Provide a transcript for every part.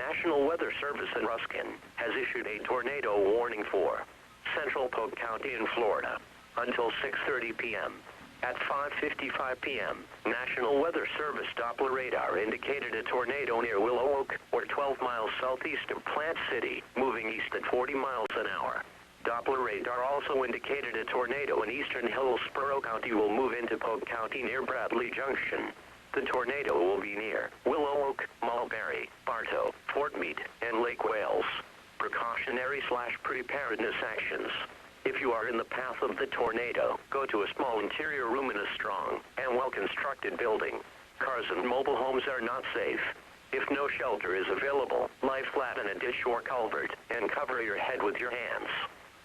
National Weather Service in Ruskin has issued a tornado warning for central Polk County in Florida until 6:30 p.m. At 5:55 p.m., National Weather Service Doppler radar indicated a tornado near Willow Oak, or 12 miles southeast of Plant City, moving east at 40 miles an hour. Doppler radar also indicated a tornado in eastern Hillsborough County will move into Polk County near Bradley Junction. The tornado will be near Willow Oak, Mulberry, Bartow, Fort Meade, and Lake Wales. Precautionary/preparedness actions. If you are in the path of the tornado, go to a small interior room in a strong and well-constructed building. Cars and mobile homes are not safe. If no shelter is available, lie flat in a ditch or culvert and cover your head with your hands.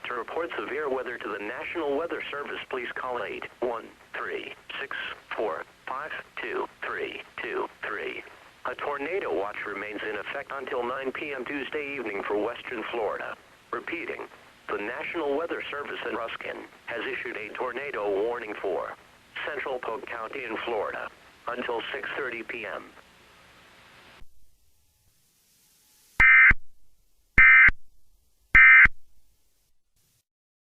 To report severe weather to the National Weather Service, please call 813-645-2323. A tornado watch remains in effect until 9 p.m. Tuesday evening for western Florida. Repeating, the National Weather Service in Ruskin has issued a tornado warning for central Polk County in Florida until 6:30 p.m.